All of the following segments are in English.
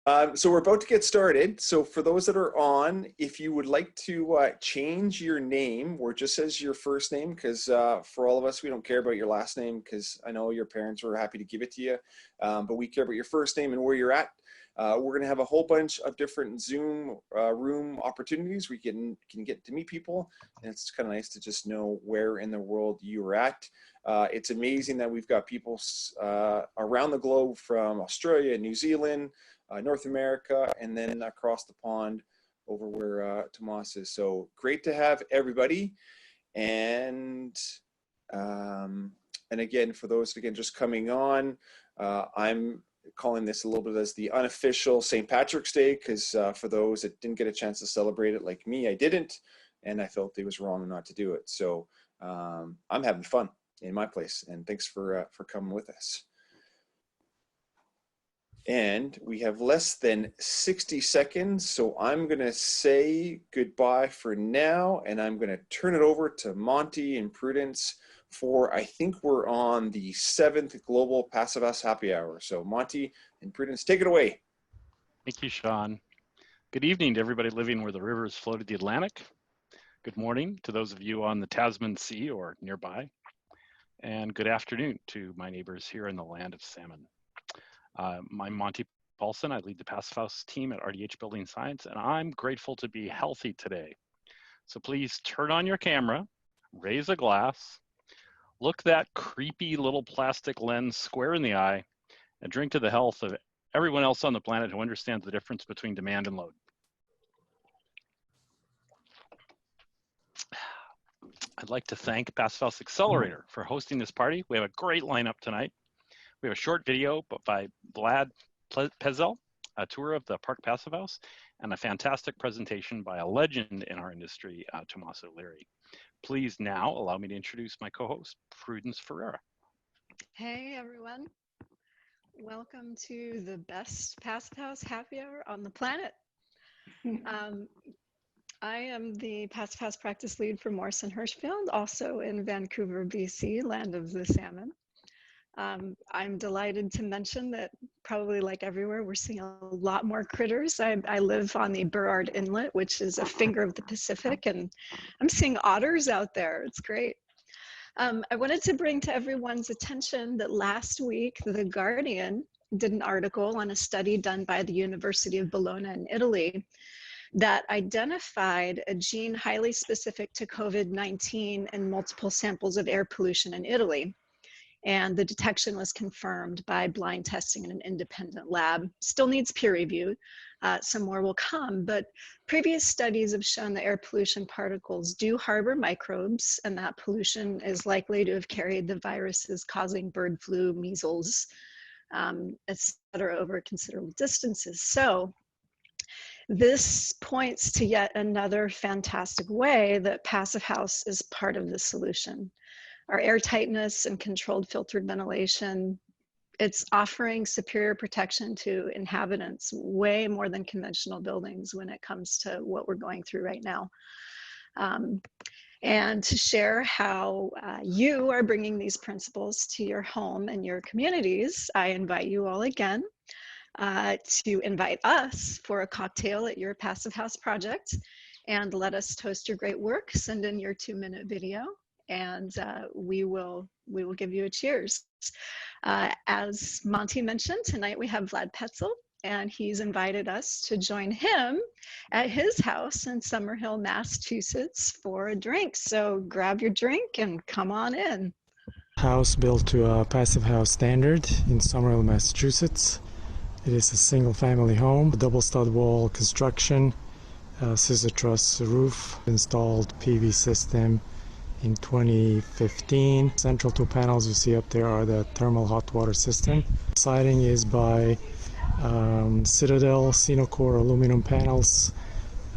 So we're about to get started. So for those that are on, if you would like to change your name where it just says your first name, because for all of us, we don't care about your last name because I know your parents were happy to give it to you, but we care about your first name and where you're at. We're going to have a whole bunch of different Zoom room opportunities. We can get to meet people, and it's kind of nice to just know where in the world you're at. It's amazing that we've got people around the globe from Australia, New Zealand, North America, and then across the pond over where Tomas is. So great to have everybody. And again, for those just coming on, I'm calling this a little bit as the unofficial St. Patrick's Day, because for those that didn't get a chance to celebrate it like me, I didn't, and I felt it was wrong not to do it. So I'm having fun in my place, and thanks for coming with us. And we have less than 60 seconds, so I'm going to say goodbye for now, and I'm going to turn it over to Monty and Prudence for, I think we're on the 7th Global Passive House Happy Hour. So Monty and Prudence, take it away. Thank you, Sean. Good evening to everybody living where the rivers floated the Atlantic. Good morning to those of you on the Tasman Sea or nearby. And good afternoon to my neighbors here in the land of salmon. I'm Monty Paulson. I lead the Passive House team at RDH Building Science, and I'm grateful to be healthy today. So please turn on your camera, raise a glass, look that creepy little plastic lens square in the eye, and drink to the health of everyone else on the planet who understands the difference between demand and load. I'd like to thank Passive House Accelerator for hosting this party. We have a great lineup tonight. We have a short video by Vlad Pezel, a tour of the Park Passive House, and a fantastic presentation by a legend in our industry, Tomas O'Leary. Please now allow me to introduce my co-host, Prudence Ferreira. Hey everyone, welcome to the best Passive House happy hour on the planet. I am the Passive House practice lead for Morrison Hirschfield, also in Vancouver, BC, land of the salmon. I'm delighted to mention that probably like everywhere, we're seeing a lot more critters. I live on the Burrard Inlet, which is a finger of the Pacific, and I'm seeing otters out there. It's great. I wanted to bring to everyone's attention that last week, The Guardian did an article on a study done by the University of Bologna in Italy that identified a gene highly specific to COVID-19 in multiple samples of air pollution in Italy. And the detection was confirmed by blind testing in an independent lab. Still needs peer review. Some more will come, but previous studies have shown that air pollution particles do harbor microbes, and that pollution is likely to have carried the viruses causing bird flu, measles, etc., over considerable distances. So this points to yet another fantastic way that Passive House is part of the solution. Our air tightness and controlled filtered ventilation, it's offering superior protection to inhabitants, way more than conventional buildings when it comes to what we're going through right now. And to share how you are bringing these principles to your home and your communities, I invite you all again to invite us for a cocktail at your Passive House project and let us toast your great work. Send in your 2-minute video, and we will give you a cheers. As Monty mentioned, tonight we have Vlad Pezel, and he's invited us to join him at his house in Summerhill, Massachusetts for a drink. So grab your drink and come on in. House built to a Passive House standard in Summerhill, Massachusetts. It is a single family home, double stud wall construction, scissor truss roof, installed PV system in 2015. Central 2 panels you see up there are the thermal hot water system. Siding is by Citadel Sinocore aluminum panels,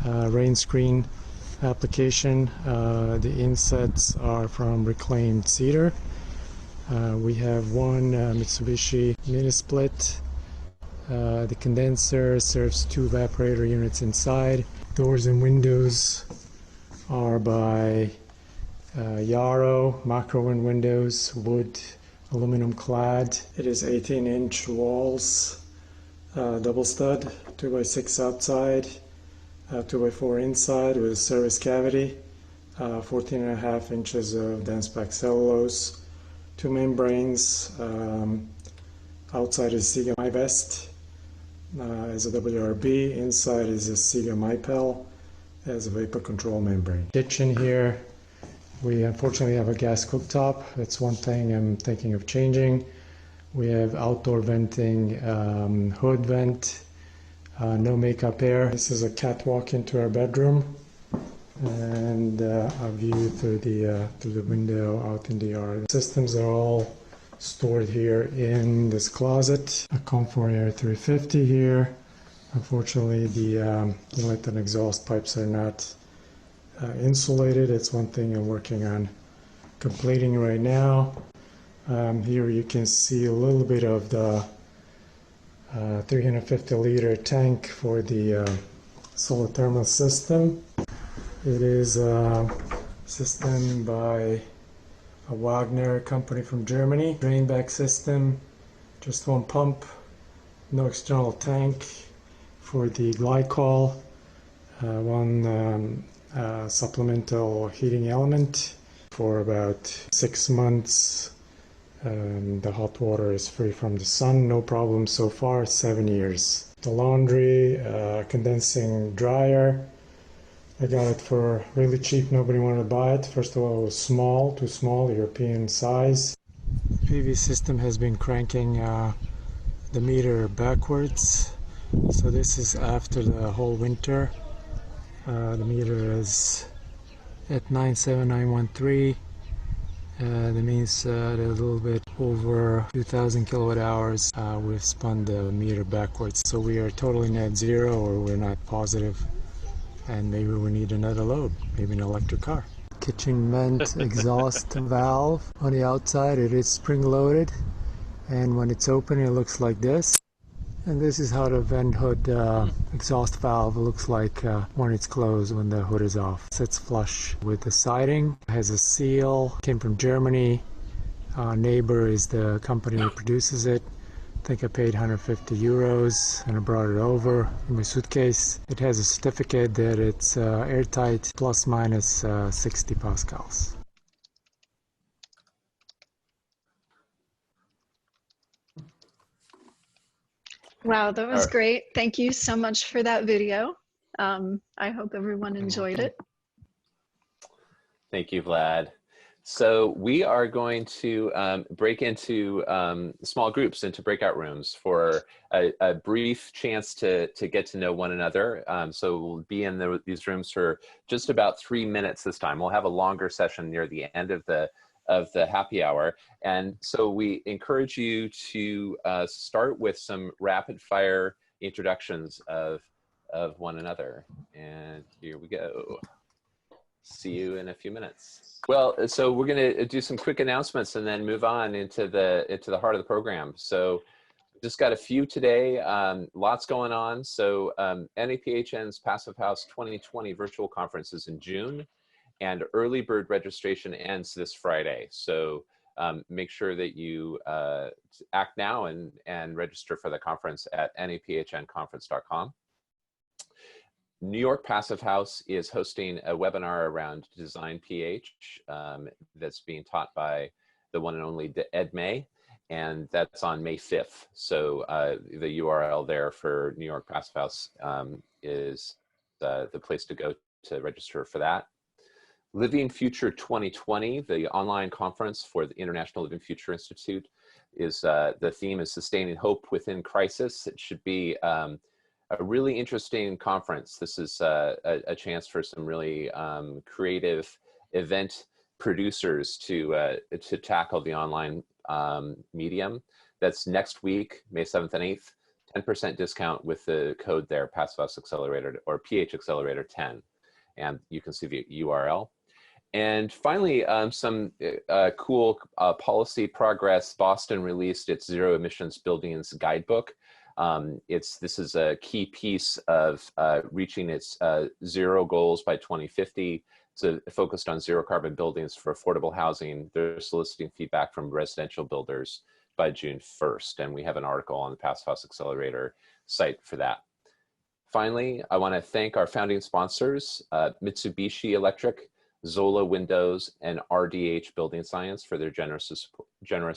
rain screen application. The insets are from reclaimed cedar. We have one Mitsubishi mini split. The condenser serves 2 evaporator units inside. Doors and windows are by Yarrow, macro windows, wood, aluminum clad. It is 18-inch walls, double stud, 2x6 outside, 2x4 inside with a service cavity, 14.5 inches of dense packed cellulose, 2 membranes. Outside is Siga My Vest as a WRB, inside is a Siga My Pel as a vapor control membrane. Kitchen here, we unfortunately have a gas cooktop. That's one thing I'm thinking of changing. We have outdoor venting, hood vent, no makeup air. This is a catwalk into our bedroom, and a view through the window out in the yard. Systems are all stored here in this closet. A Comfort Air 350 here. Unfortunately, the inlet and exhaust pipes are not insulated. It's one thing I'm working on completing right now. Here you can see a little bit of the 350-liter tank for the solar thermal system. It is a system by a Wagner company from Germany. Drain back system, just one pump, no external tank. For the glycol, one supplemental heating element. For about 6 months, the hot water is free from the sun, no problem so far, 7 years. The laundry, condensing dryer, I got it for really cheap, nobody wanted to buy it. First of all, it was small, too small, European size. PV system has been cranking the meter backwards. So this is after the whole winter. The meter is at 97913. That means that a little bit over 2000 kilowatt hours we've spun the meter backwards. So we are totally net zero, or we're not positive, and maybe we need another load, maybe an electric car. Kitchen vent exhaust valve. On the outside it is spring loaded, and when it's open it looks like this. And this is how the vent hood exhaust valve looks like when it's closed, when the hood is off. Sits flush with the siding. It has a seal, came from Germany. Neighbor is the company that produces it. I think I paid 150 euros and I brought it over in my suitcase. It has a certificate that it's airtight, plus minus 60 pascals. Wow, that was great. Thank you so much for that video. I hope everyone enjoyed it. Thank you, Vlad. So we are going to break into small groups, into breakout rooms for a brief chance to get to know one another. So we'll be in these rooms for just about 3 minutes this time. We'll have a longer session near the end of the happy hour. And so we encourage you to start with some rapid fire introductions of one another. And here we go. See you in a few minutes. Well, so we're going to do some quick announcements and then move on into the heart of the program. So just got a few today, lots going on. So NAPHN's Passive House 2020 virtual conference is in June, and early bird registration ends this Friday. So make sure that you act now and register for the conference at naphnconference.com. New York Passive House is hosting a webinar around Design PH that's being taught by the one and only Ed May, and that's on May 5th. So the URL there for New York Passive House is the place to go to register for that. Living Future 2020, the online conference for the International Living Future Institute, is the theme is Sustaining Hope Within Crisis. It should be a really interesting conference. This is a chance for some really creative event producers to tackle the online medium. That's next week, May 7th and 8th, 10% discount with the code there, Passive House Accelerator, or PH Accelerator 10. And you can see the URL. And finally, some cool policy progress. Boston released its Zero Emissions Buildings Guidebook. This is a key piece of reaching its zero goals by 2050. It's focused on zero carbon buildings for affordable housing. They're soliciting feedback from residential builders by June 1st, and we have an article on the Passive House Accelerator site for that. Finally, I want to thank our founding sponsors, Mitsubishi Electric, Zola Windows, and RDH Building Science for their generous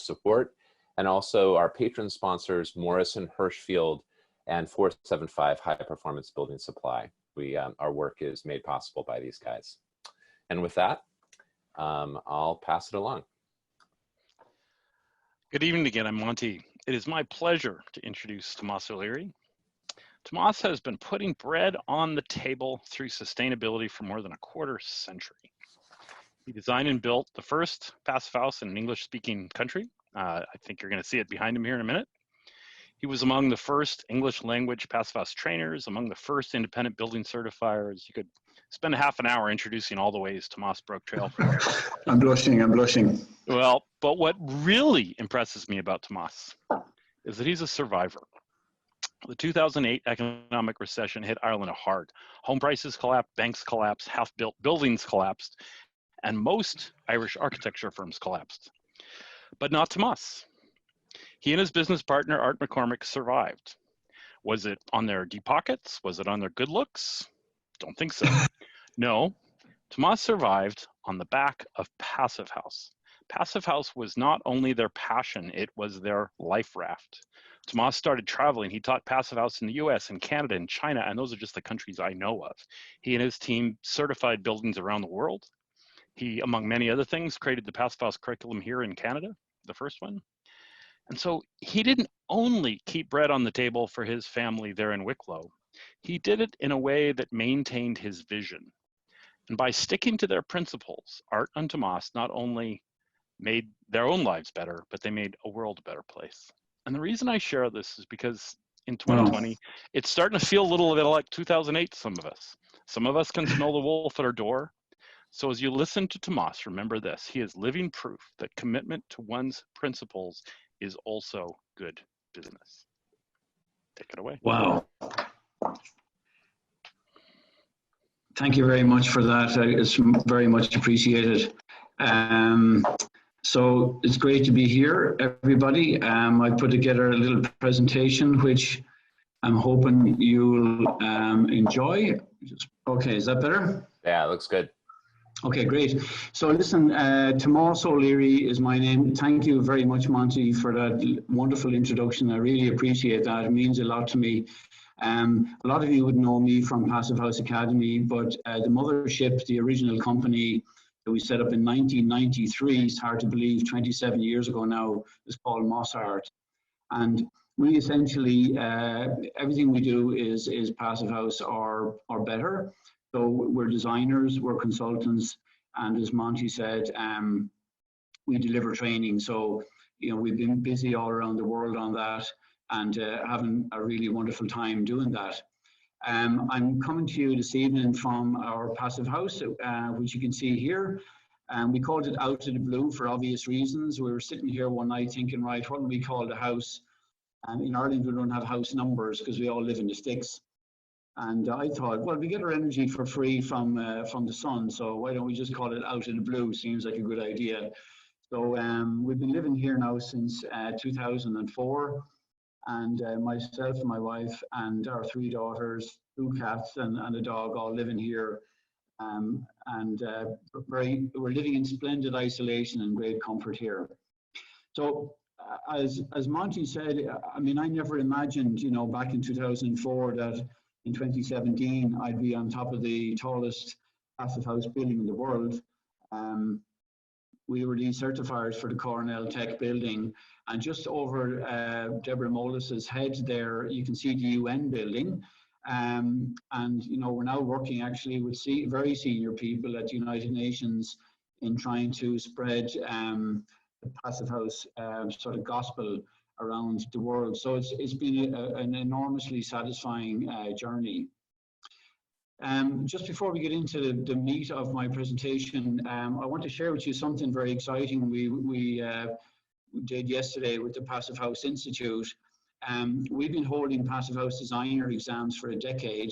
support, and also our patron sponsors, Morrison Hershfield and 475 High Performance Building Supply. Our work is made possible by these guys. And with that, I'll pass it along. Good evening again, I'm Monty. It is my pleasure to introduce Tomas O'Leary. Tomas has been putting bread on the table through sustainability for more than a quarter century. He designed and built the first passive house in an English-speaking country. I think you're going to see it behind him here in a minute. He was among the first English language passive house trainers, among the first independent building certifiers. You could spend a half an hour introducing all the ways Tomas broke trail. I'm blushing. Well, but what really impresses me about Tomas is that he's a survivor. The 2008 economic recession hit Ireland hard. Home prices collapsed, banks collapsed, half-built buildings collapsed, and most Irish architecture firms collapsed. But not Tomas. He and his business partner, Art McCormick, survived. Was it on their deep pockets? Was it on their good looks? Don't think so. No, Tomas survived on the back of Passive House. Passive House was not only their passion, it was their life raft. Tomas started traveling. He taught Passive House in the US and Canada and China, and those are just the countries I know of. He and his team certified buildings around the world. He, among many other things, created the Passive House curriculum here in Canada, the first one. And so he didn't only keep bread on the table for his family there in Wicklow. He did it in a way that maintained his vision. And by sticking to their principles, Art and Tomas not only made their own lives better, but they made a world a better place. And the reason I share this is because in 2020, it's starting to feel a little bit like 2008 to some of us. Some of us can smell the wolf at our door. So as you listen to Tomas, remember this: he is living proof that commitment to one's principles is also good business. Take it away. Wow. Thank you very much for that. It's very much appreciated. So it's great to be here, everybody. I put together a little presentation, which I'm hoping you'll enjoy. Okay, is that better? Yeah, it looks good. Okay, great. So listen, Tomas O'Leary is my name. Thank you very much, Monty, for that wonderful introduction. I really appreciate that. It means a lot to me. A lot of you would know me from Passive House Academy, but the mothership, the original company that we set up in 1993, it's hard to believe, 27 years ago now, is called Mossart. And we essentially, everything we do is Passive House or better. So we're designers, we're consultants, and as Monty said, we deliver training. So, you know, we've been busy all around the world on that and having a really wonderful time doing that. I'm coming to you this evening from our Passive House, which you can see here. We called it Out of the Blue for obvious reasons. We were sitting here one night thinking, right, what do we call the house? In Ireland, we don't have house numbers because we all live in the sticks. And I thought, well, we get our energy for free from the sun, so why don't we just call it Out of the Blue? Seems like a good idea. So we've been living here now since 2004, and myself and my wife and our 3 daughters, 2 cats and a dog all living here. We're living in splendid isolation and great comfort here. So as Monty said, I mean, I never imagined, you know, back in 2004 that in 2017, I'd be on top of the tallest passive house building in the world. We were the certifiers for the Cornell Tech building, and just over Deborah Molis's head there, you can see the UN building. And you know, we're now working actually with very senior people at the United Nations in trying to spread the passive house sort of gospel around the world. So it's been an enormously satisfying journey. Just before we get into the meat of my presentation, I want to share with you something very exciting we did yesterday with the Passive House Institute. We've been holding Passive House designer exams for a decade,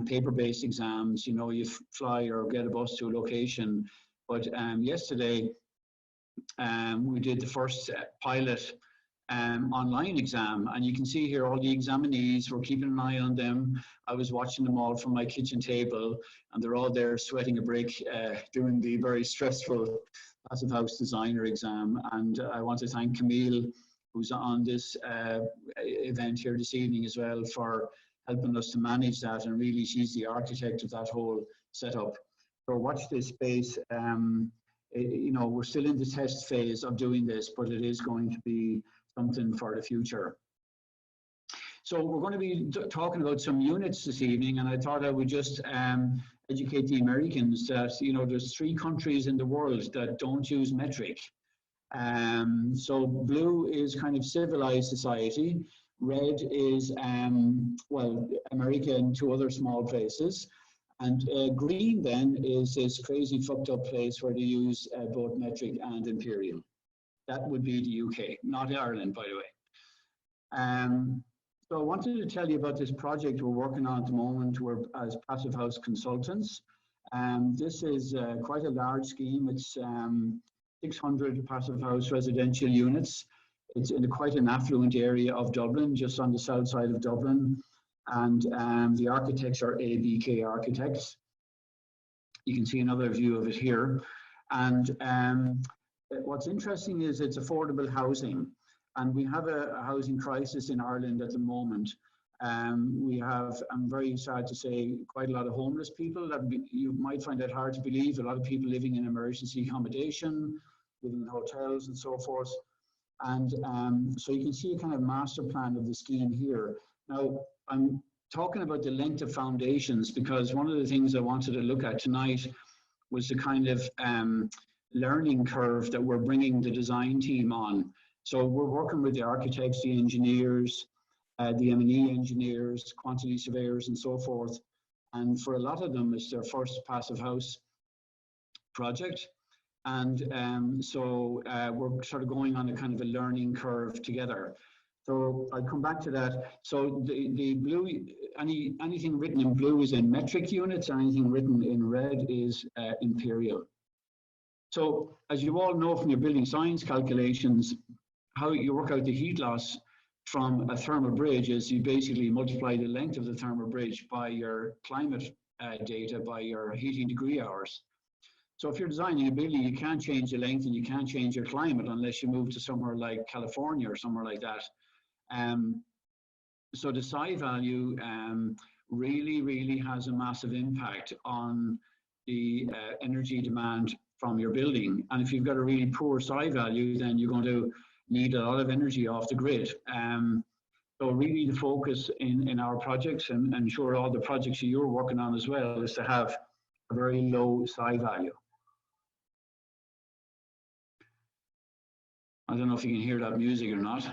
paper-based exams. You know, you fly or get a bus to a location. But yesterday, we did the first pilot online exam. And you can see here all the examinees, we're keeping an eye on them. I was watching them all from my kitchen table, and they're all there sweating a brick, doing the very stressful Passive House Designer exam. And I want to thank Camille, who's on this event here this evening as well, for helping us to manage that. And really, she's the architect of that whole setup. So watch this space. You know, we're still in the test phase of doing this, but it is going to be something for the future. So we're going to be talking about some units this evening, and I thought I would just educate the Americans that, you know, there's 3 countries in the world that don't use metric. So blue is kind of civilized society. Red is, well, America and 2 other small places. And green then is this crazy fucked up place where they use both metric and imperial. That would be the UK, not Ireland, by the way. So I wanted to tell you about this project we're working on at the moment. We're as Passive House consultants. This is quite a large scheme. It's 600 Passive House residential units. It's in quite an affluent area of Dublin, just on the south side of Dublin. And the architects are ABK architects. You can see another view of it here. And what's interesting is it's affordable housing. And we have a housing crisis in Ireland at the moment. We have, I'm very sad to say, quite a lot of homeless people. That you might find that hard to believe. A lot of people living in emergency accommodation, living in hotels and so forth. And so you can see a kind of master plan of the scheme here. Now, I'm talking about the length of foundations because one of the things I wanted to look at tonight was the kind of learning curve that we're bringing the design team on. So we're working with the architects, the engineers, the M&E engineers, quantity surveyors and so forth. And for a lot of them, it's their first Passive House project. And so we're sort of going on a kind of a learning curve together. So I'll come back to that. So the blue, anything written in blue is in metric units, anything written in red is imperial. So as you all know from your building science calculations, how you work out the heat loss from a thermal bridge is you basically multiply the length of the thermal bridge by your climate data, by your heating degree hours. So if you're designing a building, you can't change the length and you can't change your climate unless you move to somewhere like California or somewhere like that. So the psi value really has a massive impact on the energy demand from your building. And if you've got a really poor psi value, then you're going to need a lot of energy off the grid. So really the focus in our projects, and I'm sure all the projects you're working on as well, is to have a very low psi value. I don't know if you can hear that music or not.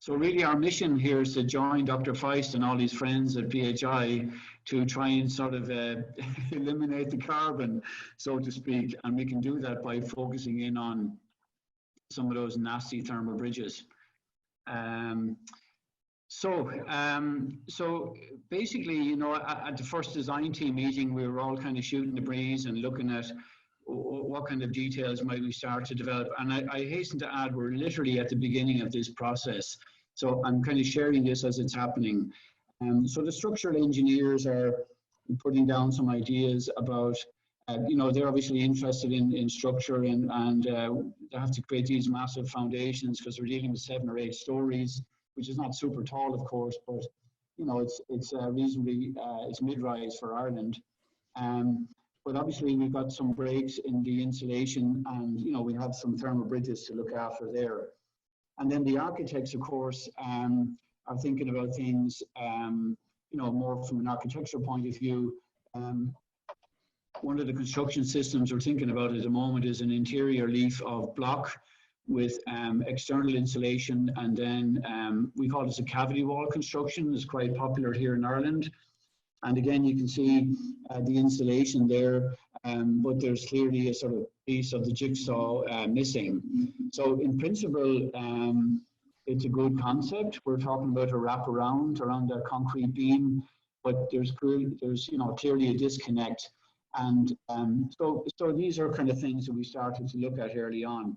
So really our mission here is to join Dr. Feist and all his friends at PHI to try and sort of eliminate the carbon, so to speak. And we can do that by focusing in on some of those nasty thermal bridges. So basically, you know, at the first design team meeting, we were all kind of shooting the breeze and looking at what kind of details might we start to develop. And I hasten to add, we're literally at the beginning of this process. So I'm kind of sharing this as it's happening. So the structural engineers are putting down some ideas about, you know, they're obviously interested in structure and they have to create these massive foundations because we're dealing with 7 or 8 stories, which is not super tall, of course, but, you know, it's reasonably, it's mid-rise for Ireland. But obviously we've got some breaks in the insulation and, you know, we have some thermal bridges to look after there. And then the architects, of course, are thinking about things, you know, more from an architectural point of view. One of the construction systems we're thinking about at the moment is an interior leaf of block with external insulation, and then we call this a cavity wall construction. It's quite popular here in Ireland. And again, you can see the insulation there, but there's clearly a sort of piece of the jigsaw missing. So in principle, it's a good concept. We're talking about a wraparound around that concrete beam, but there's clearly a disconnect. And so these are kind of things that we started to look at early on.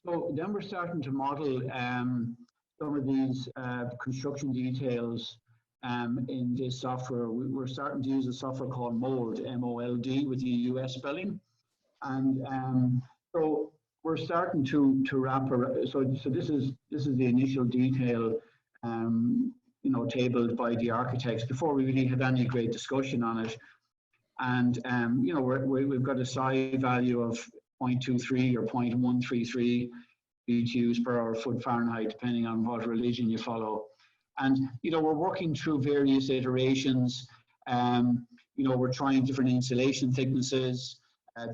So then we're starting to model some of these construction details in this software. We're starting to use a software called MOLD, M-O-L-D, with the US spelling. And so we're starting to wrap around. So this is the initial detail, tabled by the architects before we really had any great discussion on it. And we've got a psi value of 0.23 or 0.133 BTUs per hour foot Fahrenheit, depending on what religion you follow. And we're working through various iterations. We're trying different insulation thicknesses,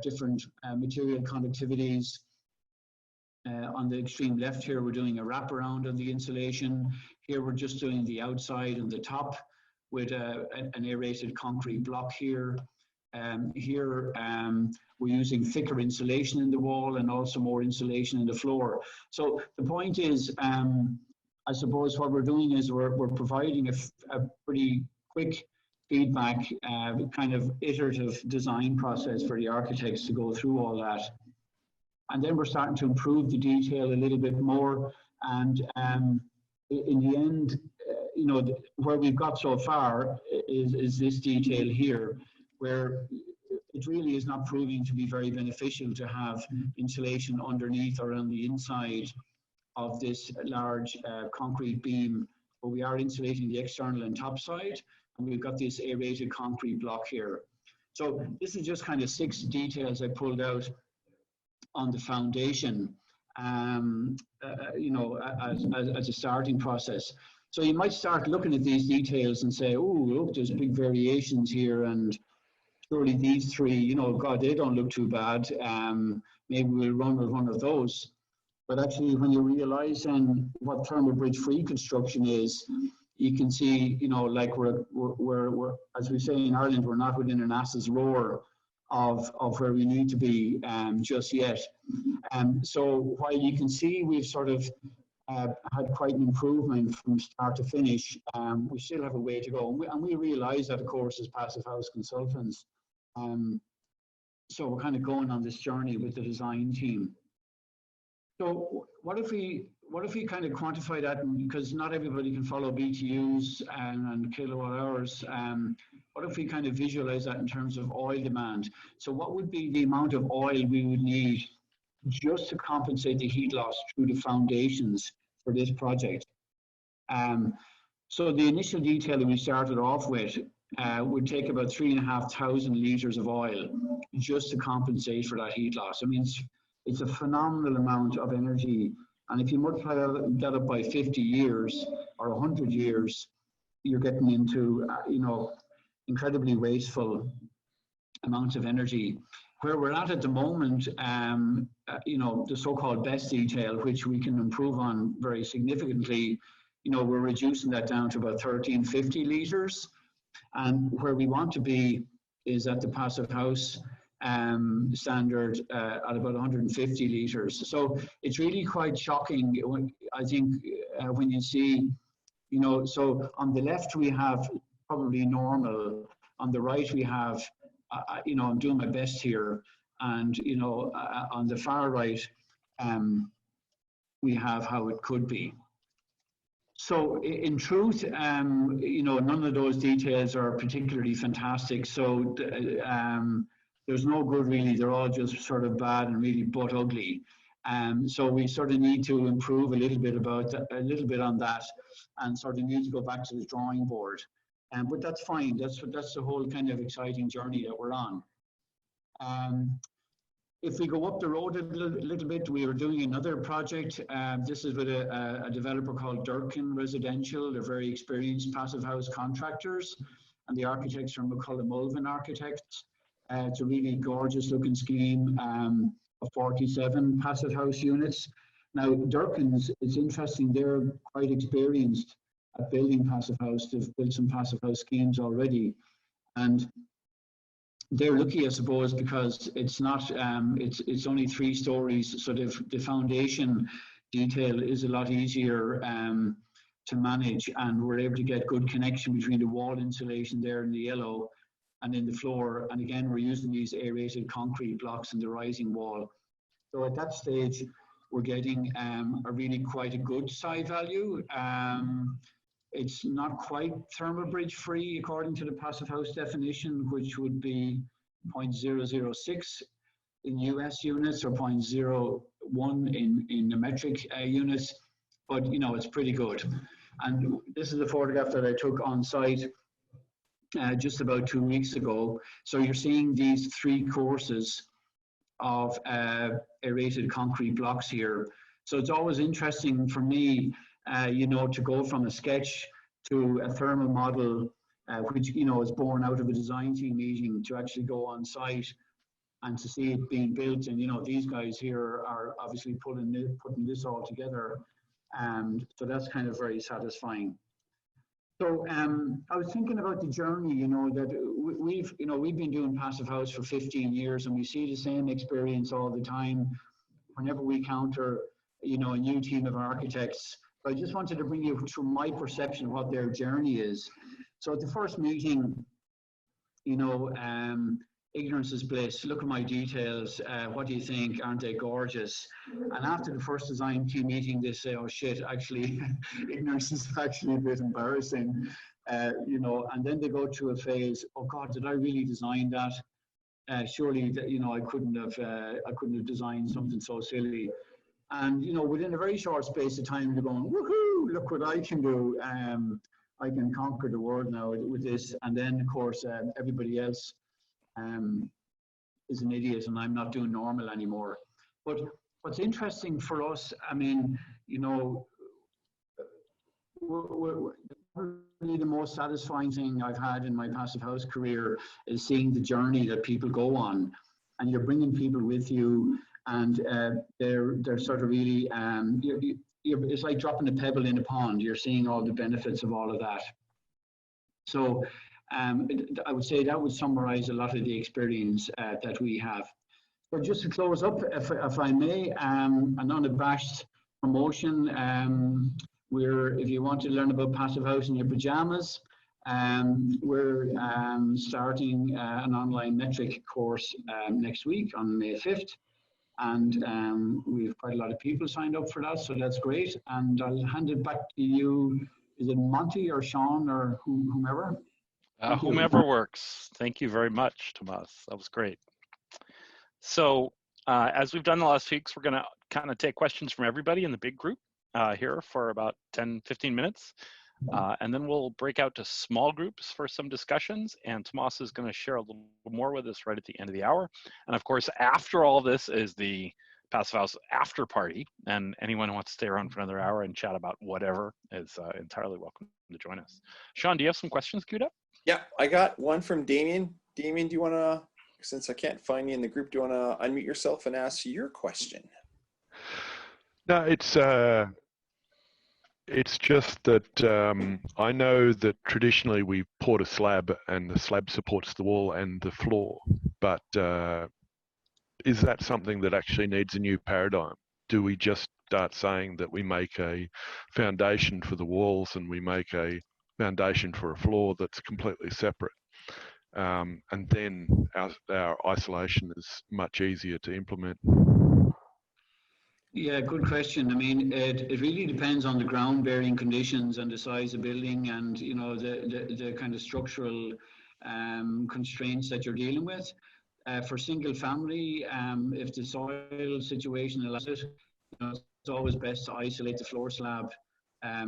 different material conductivities. On the extreme left here, we're doing a wraparound on the insulation. Here, we're just doing the outside and the top with an aerated concrete block here. Here, we're using thicker insulation in the wall and also more insulation in the floor. So the point is, I suppose what we're doing is we're providing a pretty quick feedback, kind of iterative design process for the architects to go through all that. And then we're starting to improve the detail a little bit more. And in the end, where we've got so far is this detail here, where it really is not proving to be very beneficial to have insulation underneath or on the inside of this large concrete beam, but we are insulating the external and top side, and we've got this aerated concrete block here. So this is just kind of 6 details I pulled out on the foundation, as a starting process. So you might start looking at these details and say, oh, look, there's big variations here, and surely these 3, God, they don't look too bad. Maybe we'll run with one of those. But actually, when you realize then what thermal bridge free construction is, you can see, like we're as we say in Ireland, we're not within an ass's roar of where we need to be just yet. So while you can see we've sort of had quite an improvement from start to finish, we still have a way to go. And we realize that, of course, as passive house consultants. So we're kind of going on this journey with the design team. So what if we kind of quantify that, because not everybody can follow BTUs and kilowatt hours. What if we kind of visualize that in terms of oil demand? So what would be the amount of oil we would need just to compensate the heat loss through the foundations for this project? So the initial detail that we started off with would take about 3,500 litres of oil just to compensate for that heat loss. I mean, it's a phenomenal amount of energy. And if you multiply that up by 50 years or 100 years, you're getting into, incredibly wasteful amounts of energy. Where we're at the moment, the so-called best detail, which we can improve on very significantly, we're reducing that down to about 1,350 litres. And where we want to be is at the passive house standard at about 150 litres. So it's really quite shocking, I think, when you see, so on the left we have probably normal, on the right we have, I'm doing my best here, and, on the far right, we have how it could be. So in truth, none of those details are particularly fantastic. So there's no good really. They're all just sort of bad and really butt ugly. So we sort of need to improve a little bit on that, and sort of need to go back to the drawing board. But that's fine. That's the whole kind of exciting journey that we're on. If we go up the road a little bit, we are doing another project. This is with a developer called Durkin Residential. They're very experienced passive house contractors, and the architects are McCullough Mulvin Architects. It's a really gorgeous looking scheme of 47 passive house units. Now, Durkin's, it's interesting, they're quite experienced at building passive house. They've built some passive house schemes already. And they're lucky, I suppose, because it's not, it's only 3 stories. So the foundation detail is a lot easier to manage, and we're able to get good connection between the wall insulation there in the yellow and in the floor. And again, we're using these aerated concrete blocks in the rising wall. So at that stage, we're getting a really quite a good side value. It's not quite thermal bridge free according to the passive house definition, which would be 0.006 in US units or 0.01 in the metric units, but you know, it's pretty good. And this is a photograph that I took on site just about 2 weeks ago. So you're seeing these 3 courses of aerated concrete blocks here. So it's always interesting for me, you know, to go from a sketch to a thermal model, which, you know, is born out of a design team meeting, to actually go on site and to see it being built. And, you know, these guys here are obviously putting this all together. So that's kind of very satisfying. So I was thinking about the journey, you know, that we've been doing passive house for 15 years, and we see the same experience all the time whenever we counter, you know, a new team of architects. But I just wanted to bring you through my perception of what their journey is. So at the first meeting, you know, ignorance is bliss. Look at my details. What do you think? Aren't they gorgeous? And after the first design team meeting, they say, "Oh shit, actually, ignorance is actually a bit embarrassing." You know, and then they go through a phase. Oh God, did I really design that? Surely, you know, I couldn't have designed something so silly. And you know, within a very short space of time, they're going, "Woohoo! Look what I can do! I can conquer the world now with this." And then, of course, everybody else is an idiot, and I'm not doing normal anymore. But what's interesting for us, I mean, you know, really the most satisfying thing I've had in my passive house career is seeing the journey that people go on, and you're bringing people with you, and they're sort of really it's like dropping a pebble in a pond. You're seeing all the benefits of all of that. So I would say that would summarize a lot of the experience that we have. But just to close up, if I may, an unabashed promotion. If you want to learn about passive house in your pajamas, we're starting an online metric course next week on May 5th. And we've quite a lot of people signed up for that, so that's great. And I'll hand it back to you. Is it Monty or Sean or whomever? Whomever works. Thank you very much, Tomas. That was great. So as we've done the last weeks, we're going to kind of take questions from everybody in the big group here for about 10, 15 minutes. And then we'll break out to small groups for some discussions. And Tomas is going to share a little more with us right at the end of the hour. And of course, after all this is the Passive House after party. And anyone who wants to stay around for another hour and chat about whatever is entirely welcome to join us. Sean, do you have some questions queued up? Yeah, I got one from Damien. Damien, do you want to, since I can't find you in the group, do you want to unmute yourself and ask your question? No, it's just that I know that traditionally we poured a slab and the slab supports the wall and the floor, but is that something that actually needs a new paradigm? Do we just start saying that we make a foundation for the walls and we make a foundation for a floor that's completely separate? And then our isolation is much easier to implement. Yeah, good question. I mean, it really depends on the ground bearing conditions and the size of building, and you know the kind of structural constraints that you're dealing with. For single family, if the soil situation allows it, you know, it's always best to isolate the floor slab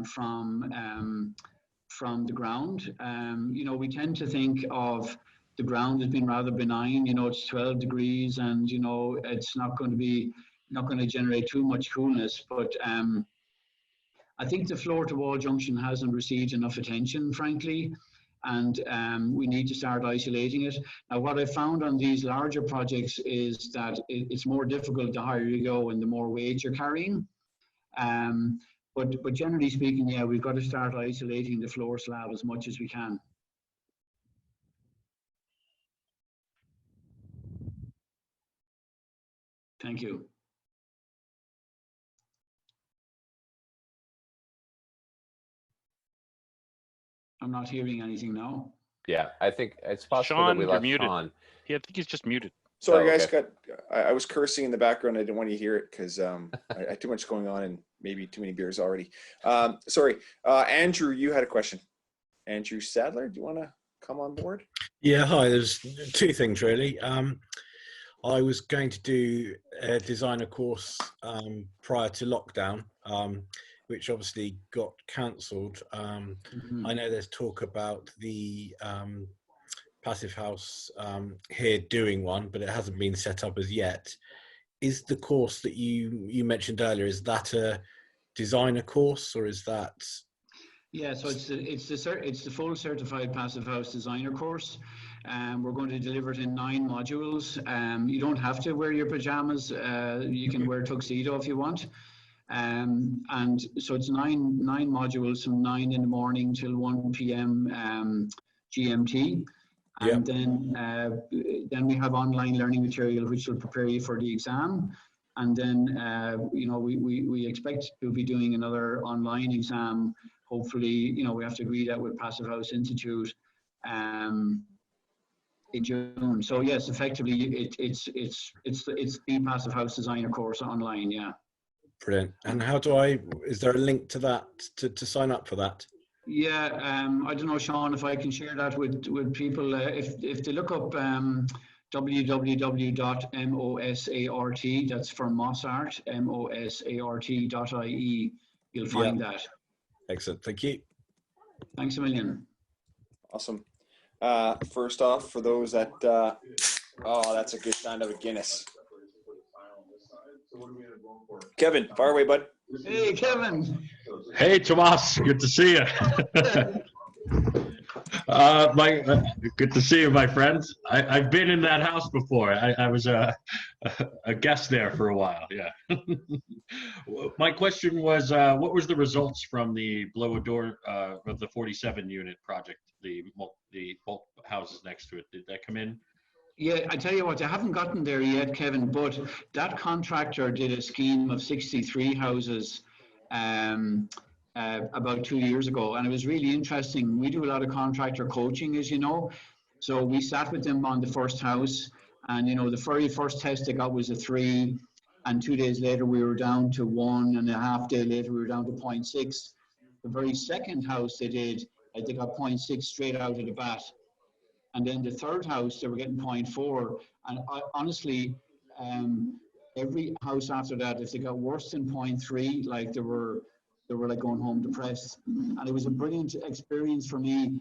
from the ground. You know, we tend to think of the ground as being rather benign. You know, it's 12 degrees, and you know it's not going to generate too much coolness. But I think the floor to wall junction hasn't received enough attention, frankly, and we need to start isolating it. Now, what I found on these larger projects is that it's more difficult the higher you go and the more weight you're carrying. But generally speaking, yeah, we've got to start isolating the floor slab as much as we can. Thank you. I'm not hearing anything now. Yeah, I think it's possible Sean, that we you're left muted. Sean. Yeah, I think he's just muted. Sorry, Oh, guys. okay. I was cursing in the background. I didn't want you to hear it because I had too much going on and maybe too many beers already. Sorry, Andrew, you had a question. Andrew Sadler, do you want to come on board? Yeah, hi. There's two things really. I was going to do a designer course prior to lockdown, which obviously got cancelled. I know there's talk about the Passive House here doing one, but it hasn't been set up as yet. Is the course that you mentioned earlier, is that a designer course, or is that? Yeah, so it's the full certified Passive House designer course. We're going to deliver it in 9 modules. You don't have to wear your pajamas. You can wear a tuxedo if you want. And so it's nine modules from 9 in the morning till 1 p.m. GMT. And then we have online learning material which will prepare you for the exam. And then we expect to be doing another online exam. Hopefully, we have to agree that with Passive House Institute in June. So yes, effectively, it's the Passive House designer course online. Yeah. Brilliant. And how is there a link to that to sign up for that? Yeah, I don't know, Sean, if I can share that with people. If they look up www.mosart, that's for Mossart, mosart.ie, you'll find that. Excellent, thank you. Thanks a million. Awesome. First off, for those that, oh, that's a good sound of a Guinness. Kevin, fire away, bud. Hey, Kevin. Hey, Tomas. Good to see you. Good to see you, my friend. I've been in that house before. I was a guest there for a while. Yeah. My question was, what was the results from the blow a door of the 47 unit project? The both houses next to it. Did that come in? Yeah, I tell you what, they haven't gotten there yet, Kevin, but that contractor did a scheme of 63 houses about 2 years ago, and it was really interesting. We do a lot of contractor coaching, as you know, so we sat with them on the first house, and the very first test they got was a 3, and 2 days later we were down to 1, and a half day later we were down to 0.6. The very second house they did, they got 0.6 straight out of the bat. And then the third house, they were getting 0.4. And honestly, every house after that, if they got worse than 0.3, like they were like going home depressed. And it was a brilliant experience for me.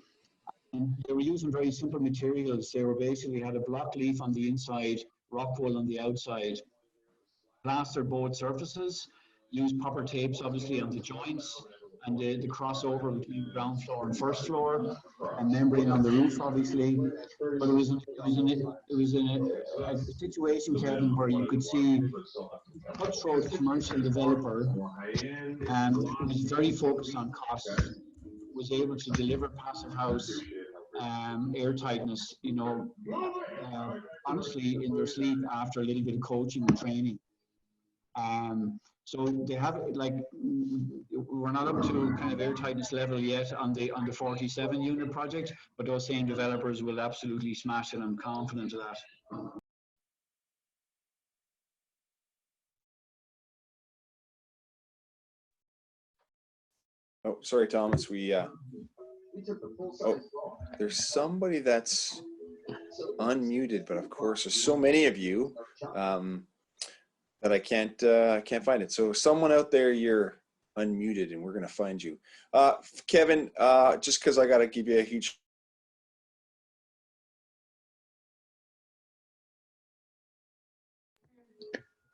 And they were using very simple materials. They were basically had a block leaf on the inside, rock wool on the outside. Plastered both surfaces, used proper tapes obviously on the joints, and the crossover between ground floor and first floor, and membrane on the roof, obviously. But it was a situation, Kevin, where you could see cutthroat commercial developer, who was very focused on costs, was able to deliver Passive House airtightness, honestly, in their sleep after a little bit of coaching and training. So they have, like, we're not up to kind of airtightness level yet on the 47 unit project, but those same developers will absolutely smash it. I'm confident of that. Oh, sorry, Thomas. There's somebody that's unmuted, but of course there's so many of you that I can't find it. So someone out there, you're unmuted, and we're gonna find you. Kevin, just because I gotta give you a huge.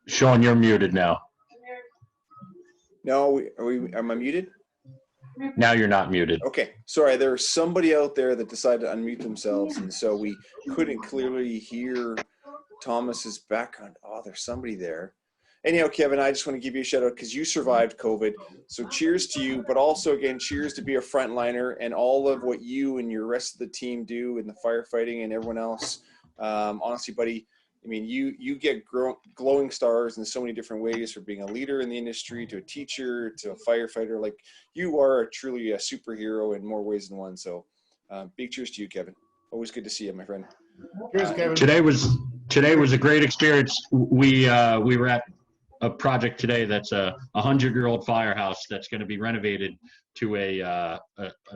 Sean, you're muted now. No, am I muted? Now you're not muted. Okay, sorry. There's somebody out there that decided to unmute themselves, and so we couldn't clearly hear Thomas's background. Oh, there's somebody there. Anyhow, Kevin, I just want to give you a shout out because you survived COVID. So cheers to you, but also again, cheers to be a frontliner and all of what you and your rest of the team do in the firefighting and everyone else. Honestly, buddy, I mean, you get glowing stars in so many different ways, from being a leader in the industry to a teacher to a firefighter. Like, you are truly a superhero in more ways than one. So big cheers to you, Kevin. Always good to see you, my friend. Cheers, Kevin. Today was a great experience. We were at a project today that's a 100-year-old firehouse that's going to be renovated to a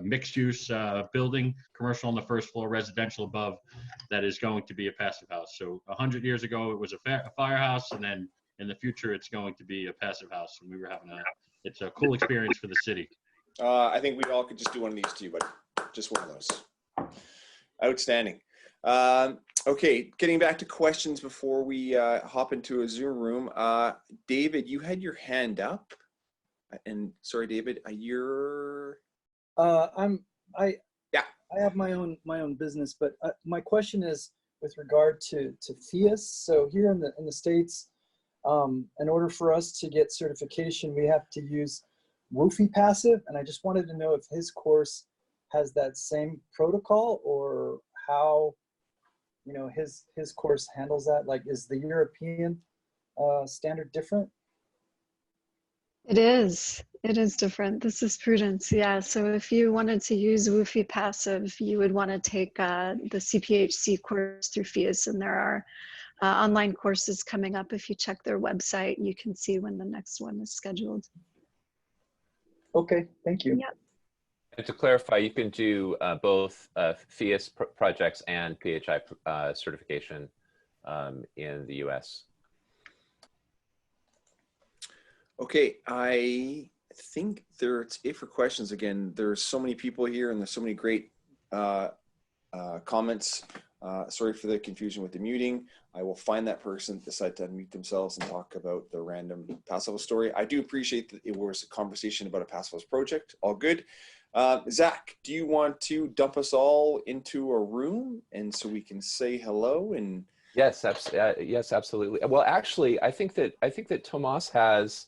mixed-use building, commercial on the first floor, residential above, that is going to be a passive house. So 100 years ago, it was a firehouse, and then in the future, it's going to be a passive house. And we were having it's a cool experience for the city. I think we all could just do one of these too, but just one of those. Outstanding. Okay, getting back to questions before we hop into a Zoom room. David, you had your hand up, and sorry, David, you're. I have my own business, but my question is with regard to FIAS. So here in the States, in order for us to get certification, we have to use WUFI Passive, and I just wanted to know if his course has that same protocol, or how his course handles that. Like, is the European standard different? It is different. This is Prudence. Yeah. So if you wanted to use WUFI Passive, you would want to take the CPHC course through FIAS, and there are online courses coming up. If you check their website, you can see when the next one is scheduled. Okay, thank you. Yeah. And to clarify, you can do both FIAS projects and PHI certification in the US. Okay, I think that's it for questions. Again, there's so many people here, and there's so many great comments. Sorry for the confusion with the muting. I will find that person that decided to unmute themselves and talk about the random Passive House story. I do appreciate that it was a conversation about a Passive House project. All good. Zach, do you want to dump us all into a room, and so we can say hello? And yes, yes, absolutely. Well, actually, I think that Tomas has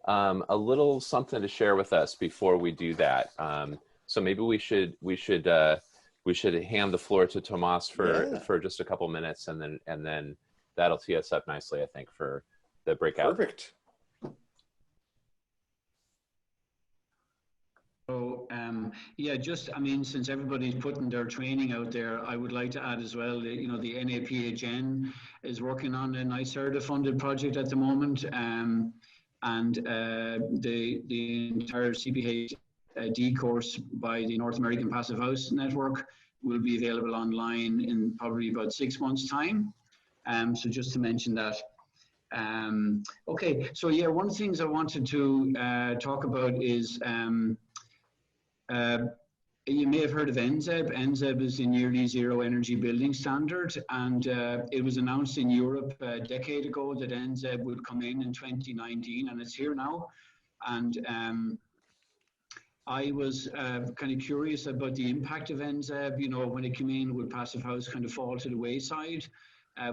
a little something to share with us before we do that. So maybe we should hand the floor to Tomas for just a couple minutes, and then that'll tee us up nicely, I think, for the breakout. Perfect. So yeah, since everybody's putting their training out there, I would like to add as well, the NAPHN is working on an ICERDA funded project at the moment, and the entire CPHD course by the North American Passive House Network will be available online in probably about 6 months' time. So just to mention that. Okay, so yeah, one of the things I wanted to talk about is you may have heard of NZEB. NZEB is the Nearly Zero Energy Building Standard, and it was announced in Europe a decade ago that NZEB would come in 2019, and it's here now. And I was kind of curious about the impact of NZEB. When it came in, would Passive House kind of fall to the wayside?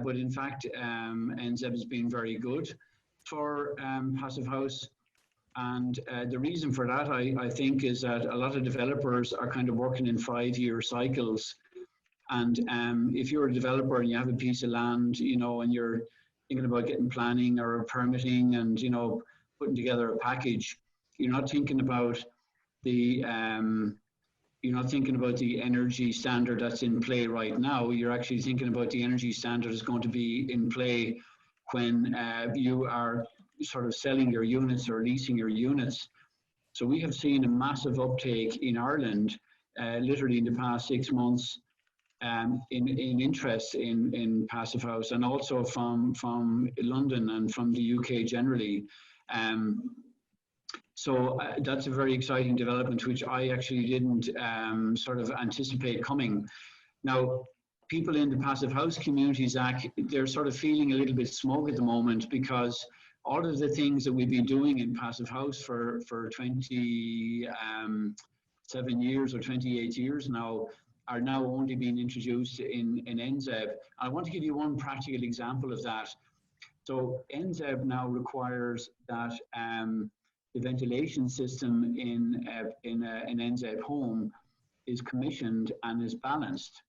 But in fact, NZEB has been very good for Passive House. And the reason for that, I think, is that a lot of developers are kind of working in 5-year cycles. And if you're a developer and you have a piece of land, and you're thinking about getting planning or permitting and, putting together a package, you're not thinking about the energy standard that's in play right now. You're actually thinking about the energy standard is going to be in play when you are sort of selling your units or leasing your units. So we have seen a massive uptake in Ireland, literally in the past 6 months, in interest in Passive House, and also from London and from the UK generally. So that's a very exciting development, which I actually didn't sort of anticipate coming. Now, people in the Passive House community, Zach, they're sort of feeling a little bit smug at the moment, because all of the things that we've been doing in Passive House for 27 years or 28 years now are now only being introduced in NZEB. I want to give you one practical example of that. So NZEB now requires that the ventilation system in an NZEB home is commissioned and is balanced.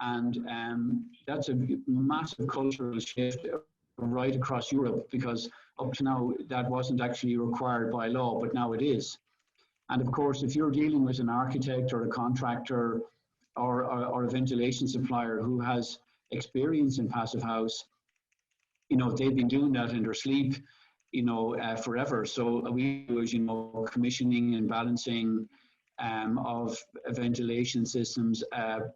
And that's a massive cultural shift right across Europe, because up to now that wasn't actually required by law, but now it is. And of course, if you're dealing with an architect or a contractor or a ventilation supplier who has experience in passive house, you know, they've been doing that in their sleep, you know, forever. So we do, as you know, commissioning and balancing of ventilation systems,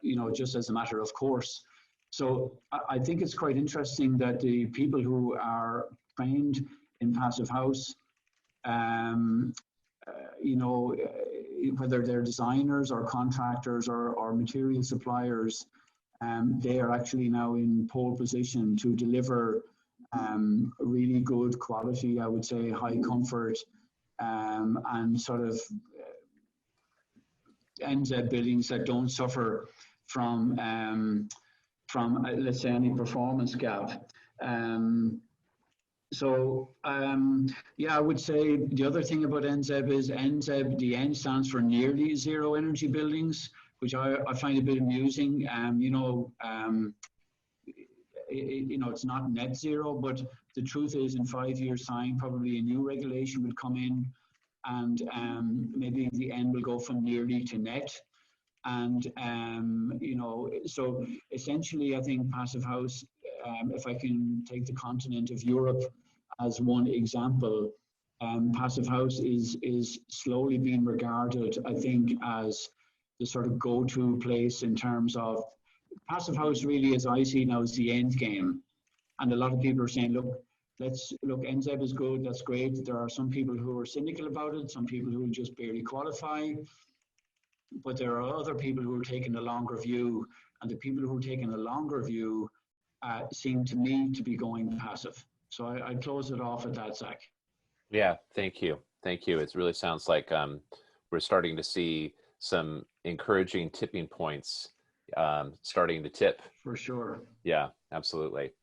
you know, just as a matter of course. So I think it's quite interesting that the people who are trained in passive house, you know, whether they're designers or contractors or material suppliers, they are actually now in pole position to deliver really good quality, I would say, high comfort, and sort of NZ buildings that don't suffer from let's say, any performance gap. Yeah, I would say the other thing about NZEB is NZEB, the N stands for nearly zero energy buildings, which I find a bit amusing. You know, it's not net zero, but the truth is in 5 years' time, probably a new regulation will come in, and maybe the N will go from nearly to net. And, you know, so essentially, I think passive house, if I can take the continent of Europe as one example, passive house is slowly being regarded, I think, as the sort of go-to place in terms of passive house. Really, as I see now, is the end game. And a lot of people are saying, look, NZEB is good, that's great. There are some people who are cynical about it, some people who will just barely qualify. But there are other people who are taking a longer view, and the people who are taking a longer view seem to me to be going passive. So I'd close it off at that, Zach. Yeah, thank you. Thank you. It really sounds like we're starting to see some encouraging tipping points starting to tip. For sure. Yeah, absolutely.